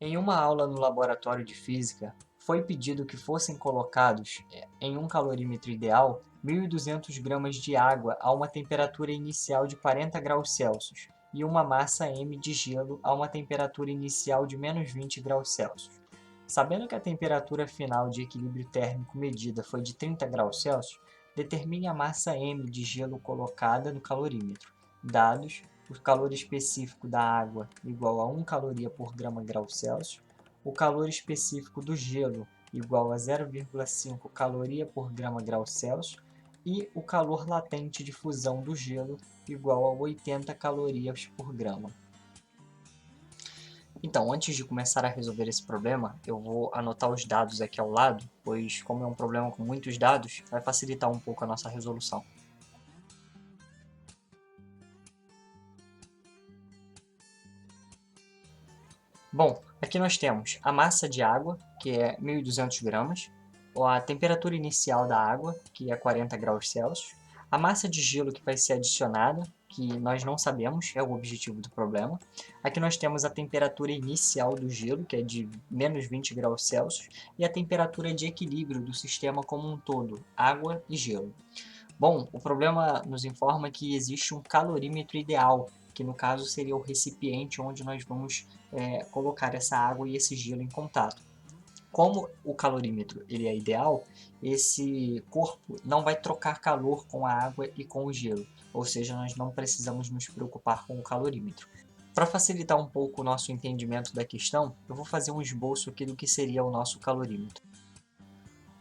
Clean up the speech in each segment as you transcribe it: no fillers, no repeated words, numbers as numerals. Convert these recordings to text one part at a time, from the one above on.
Em uma aula no laboratório de física, foi pedido que fossem colocados, em um calorímetro ideal, 1.200 gramas de água a uma temperatura inicial de 40 graus Celsius e uma massa m de gelo a uma temperatura inicial de menos 20 graus Celsius. Sabendo que a temperatura final de equilíbrio térmico medida foi de 30 graus Celsius, determine a massa m de gelo colocada no calorímetro, dados o calor específico da água igual a 1 caloria por grama-grau Celsius, o calor específico do gelo igual a 0,5 caloria por grama-grau Celsius e o calor latente de fusão do gelo igual a 80 calorias por grama. Então, antes de começar a resolver esse problema, eu vou anotar os dados aqui ao lado, pois como é um problema com muitos dados, vai facilitar um pouco a nossa resolução. Bom, aqui nós temos a massa de água, que é 1.200 gramas, a temperatura inicial da água, que é 40 graus Celsius, a massa de gelo que vai ser adicionada, que nós não sabemos, é o objetivo do problema. Aqui nós temos a temperatura inicial do gelo, que é de menos 20 graus Celsius, e a temperatura de equilíbrio do sistema como um todo, água e gelo. Bom, o problema nos informa que existe um calorímetro ideal, que no caso seria o recipiente onde nós vamos colocar essa água e esse gelo em contato. Como o calorímetro ele é ideal, esse corpo não vai trocar calor com a água e com o gelo, ou seja, nós não precisamos nos preocupar com o calorímetro. Para facilitar um pouco o nosso entendimento da questão, eu vou fazer um esboço aqui do que seria o nosso calorímetro.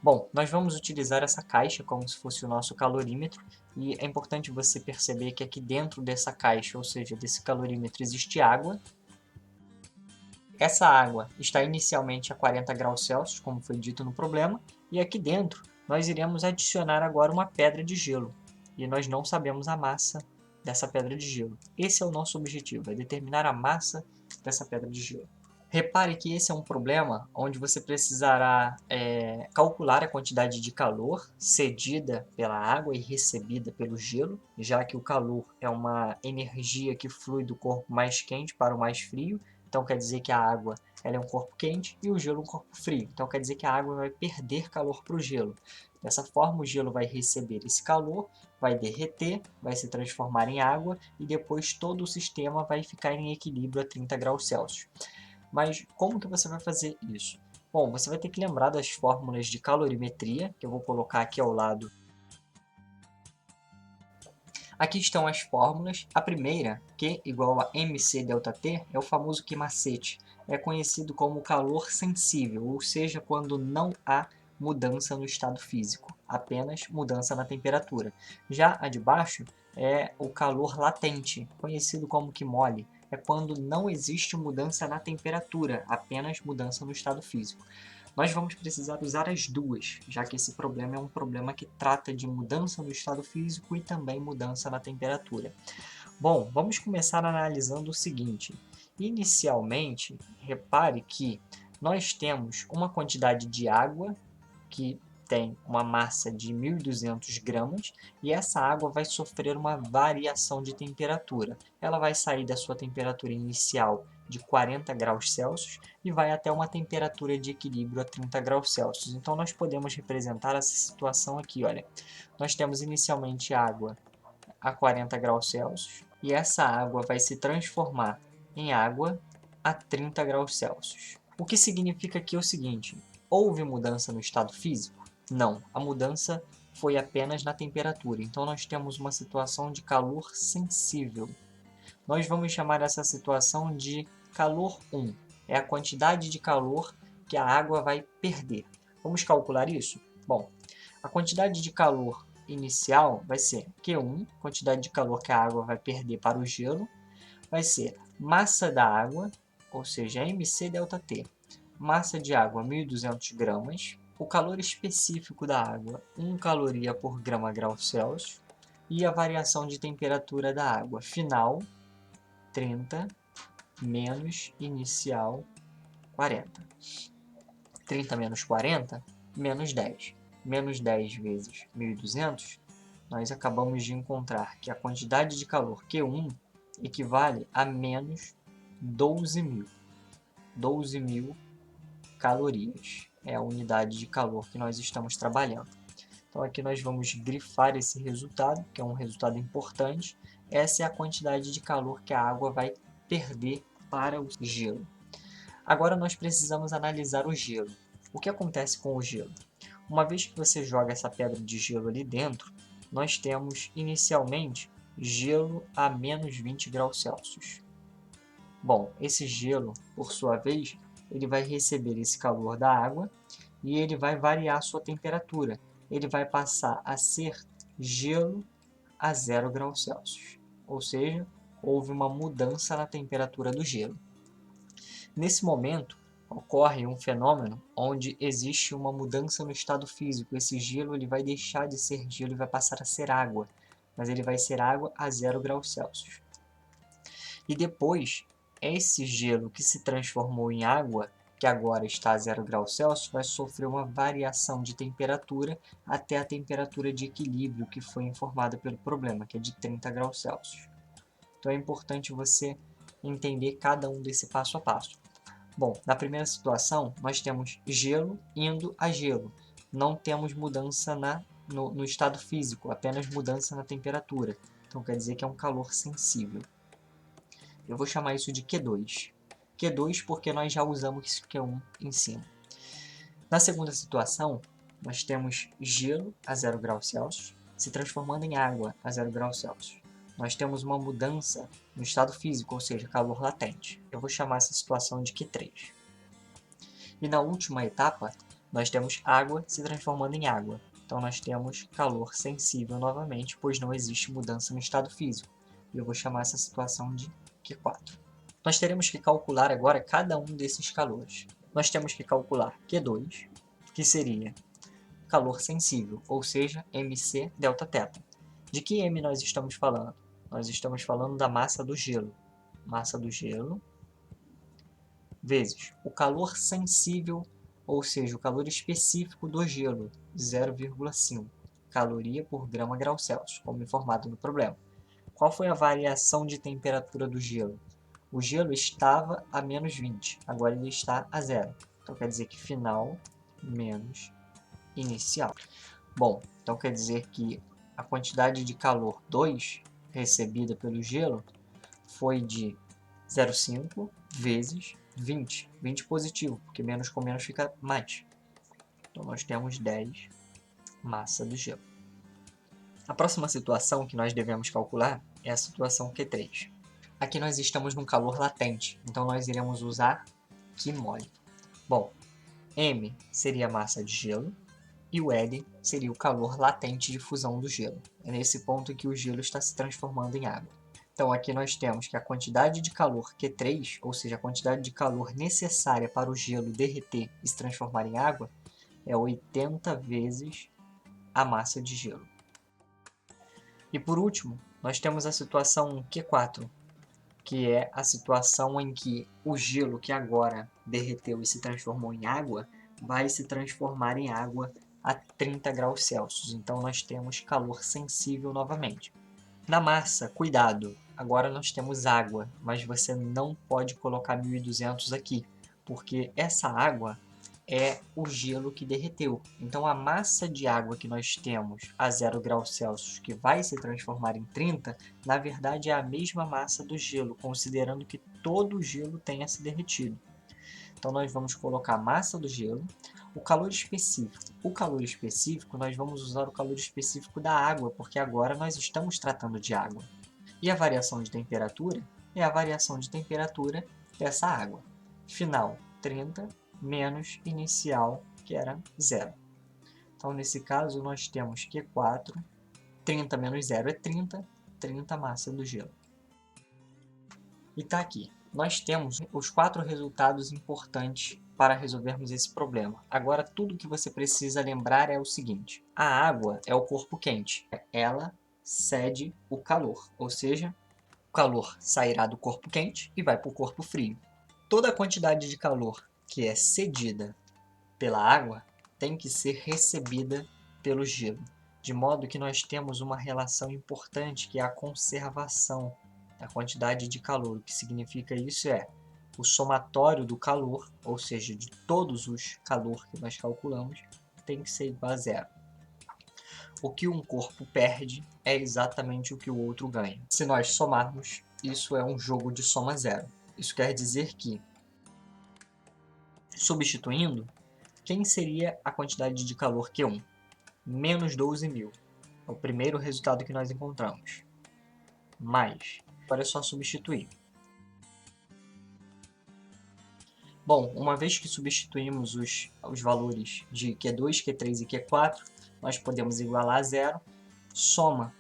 Bom, nós vamos utilizar essa caixa como se fosse o nosso calorímetro, e é importante você perceber que aqui dentro dessa caixa, ou seja, desse calorímetro, existe água. Essa água está inicialmente a 40 graus Celsius, como foi dito no problema, e aqui dentro nós iremos adicionar agora uma pedra de gelo, e nós não sabemos a massa dessa pedra de gelo. Esse é o nosso objetivo, é determinar a massa dessa pedra de gelo. Repare que esse é um problema onde você precisará calcular a quantidade de calor cedida pela água e recebida pelo gelo, já que o calor é uma energia que flui do corpo mais quente para o mais frio, então quer dizer que a água ela é um corpo quente e o gelo um corpo frio, então quer dizer que a água vai perder calor para o gelo. Dessa forma o gelo vai receber esse calor, vai derreter, vai se transformar em água e depois todo o sistema vai ficar em equilíbrio a 30 graus Celsius. Mas como que você vai fazer isso? Bom, você vai ter que lembrar das fórmulas de calorimetria, que eu vou colocar aqui ao lado. Aqui estão as fórmulas. A primeira, Q igual a mc ΔT, é o famoso Q-macete. É conhecido como calor sensível, ou seja, quando não há mudança no estado físico, apenas mudança na temperatura. Já a de baixo é o calor latente, conhecido como Q-mole. É quando não existe mudança na temperatura, apenas mudança no estado físico. Nós vamos precisar usar as duas, já que esse problema é um problema que trata de mudança no estado físico e também mudança na temperatura. Bom, vamos começar analisando o seguinte. Inicialmente, repare que nós temos uma quantidade de água que tem uma massa de 1.200 gramas e essa água vai sofrer uma variação de temperatura. Ela vai sair da sua temperatura inicial de 40 graus Celsius e vai até uma temperatura de equilíbrio a 30 graus Celsius. Então nós podemos representar essa situação aqui, olha. Nós temos inicialmente água a 40 graus Celsius e essa água vai se transformar em água a 30 graus Celsius. O que significa aqui o seguinte: houve mudança no estado físico? Não, a mudança foi apenas na temperatura, então nós temos uma situação de calor sensível. Nós vamos chamar essa situação de calor 1, é a quantidade de calor que a água vai perder. Vamos calcular isso? Bom, a quantidade de calor inicial vai ser Q1, quantidade de calor que a água vai perder para o gelo, vai ser massa da água, ou seja, mc ΔT, massa de água 1.200 gramas, o calor específico da água 1 caloria por grama-grau Celsius e a variação de temperatura da água final 30 menos inicial 40. 30 menos 40, menos 10. Menos 10 vezes 1.200 nós acabamos de encontrar que a quantidade de calor Q1 equivale a menos 12.000. 12.000 calorias é a unidade de calor que nós estamos trabalhando. Então aqui nós vamos grifar esse resultado, que é um resultado importante. Essa é a quantidade de calor que a água vai perder para o gelo. Agora nós precisamos analisar o gelo. O que acontece com o gelo? Uma vez que você joga essa pedra de gelo ali dentro, nós temos inicialmente gelo a menos 20 graus Celsius. Bom, esse gelo, por sua vez, ele vai receber esse calor da água e ele vai variar a sua temperatura. Ele vai passar a ser gelo a 0 graus Celsius. Ou seja, houve uma mudança na temperatura do gelo. Nesse momento, ocorre um fenômeno onde existe uma mudança no estado físico. Esse gelo ele vai deixar de ser gelo e vai passar a ser água, mas ele vai ser água a 0 graus Celsius. E depois, esse gelo que se transformou em água, que agora está a 0 graus Celsius, vai sofrer uma variação de temperatura até a temperatura de equilíbrio que foi informada pelo problema, que é de 30 graus Celsius. Então é importante você entender cada um desse passo a passo. Bom, na primeira situação, nós temos gelo indo a gelo. Não temos mudança no estado físico, apenas mudança na temperatura. Então quer dizer que é um calor sensível. Eu vou chamar isso de Q2. Q2 porque nós já usamos Q1 em cima. Na segunda situação, nós temos gelo a 0 graus Celsius se transformando em água a 0 graus Celsius. Nós temos uma mudança no estado físico, ou seja, calor latente. Eu vou chamar essa situação de Q3. E na última etapa, nós temos água se transformando em água. Então nós temos calor sensível novamente, pois não existe mudança no estado físico. E eu vou chamar essa situação de Q4. Nós teremos que calcular agora cada um desses calores. Nós temos que calcular Q2, que seria calor sensível, ou seja, mc delta θ. De que m nós estamos falando? Nós estamos falando da massa do gelo. Massa do gelo vezes o calor sensível, ou seja, o calor específico do gelo, 0,5 caloria por grama grau Celsius, como informado no problema. Qual foi a variação de temperatura do gelo? O gelo estava a menos 20, agora ele está a 0. Então quer dizer que final menos inicial. Bom, então quer dizer que a quantidade de calor 2 recebida pelo gelo foi de 0,5 vezes 20. 20 positivo, porque menos com menos fica mais. Então nós temos 10 massa do gelo. A próxima situação que nós devemos calcular é a situação Q3. Aqui nós estamos num calor latente, então nós iremos usar Qmol. Bom, M seria a massa de gelo e o L seria o calor latente de fusão do gelo. É nesse ponto que o gelo está se transformando em água. Então aqui nós temos que a quantidade de calor Q3, ou seja, a quantidade de calor necessária para o gelo derreter e se transformar em água, é 80 vezes a massa de gelo. E por último, nós temos a situação Q4, que é a situação em que o gelo que agora derreteu e se transformou em água, vai se transformar em água a 30 graus Celsius. Então nós temos calor sensível novamente. Na massa, cuidado, agora nós temos água, mas você não pode colocar 1200 aqui, porque essa água é o gelo que derreteu. Então a massa de água que nós temos a 0 graus Celsius, que vai se transformar em 30, na verdade é a mesma massa do gelo, considerando que todo o gelo tenha se derretido. Então nós vamos colocar a massa do gelo, o calor específico. O calor específico, nós vamos usar o calor específico da água, porque agora nós estamos tratando de água. E a variação de temperatura é a variação de temperatura dessa água. Final 30 menos inicial, que era 0. Então nesse caso nós temos Q4, 30 menos 0 é 30, 30 massa do gelo. E está aqui. Nós temos os 4 resultados importantes para resolvermos esse problema. Agora, tudo que você precisa lembrar é o seguinte. A água é o corpo quente. Ela cede o calor, ou seja, o calor sairá do corpo quente e vai para o corpo frio. Toda a quantidade de calor que é cedida pela água tem que ser recebida pelo gelo. de modo que nós temos uma relação importante que é a conservação da quantidade de calor. O que significa isso é o somatório do calor, ou seja, de todos os calor que nós calculamos, tem que ser igual a zero. O que um corpo perde é exatamente o que o outro ganha. Se nós somarmos, isso é um jogo de soma zero. Isso quer dizer que, substituindo, quem seria a quantidade de calor Q1? Menos 12.000. É o primeiro resultado que nós encontramos. Mais. Agora é só substituir. Bom, uma vez que substituímos os valores de Q2, Q3 e Q4, nós podemos igualar a zero, soma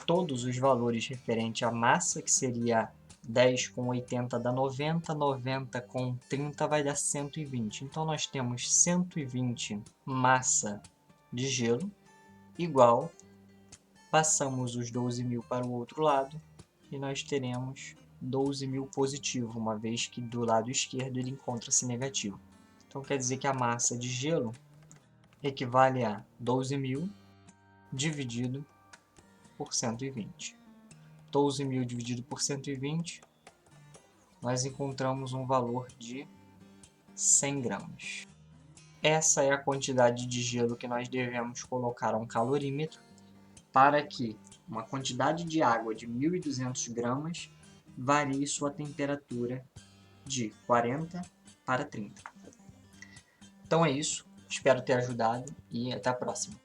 todos os valores referentes à massa, que seria 10 com 80 dá 90, 90 com 30 vai dar 120. Então nós temos 120 massa de gelo, igual, passamos os 12.000 para o outro lado, e nós teremos 12.000 positivo, uma vez que do lado esquerdo ele encontra-se negativo. Então quer dizer que a massa de gelo equivale a 12.000 dividido por 120. 12.000 dividido por 120, nós encontramos um valor de 100 gramas. Essa é a quantidade de gelo que nós devemos colocar a um calorímetro para que uma quantidade de água de 1.200 gramas varie sua temperatura de 40 para 30. Então é isso, espero ter ajudado e até a próxima.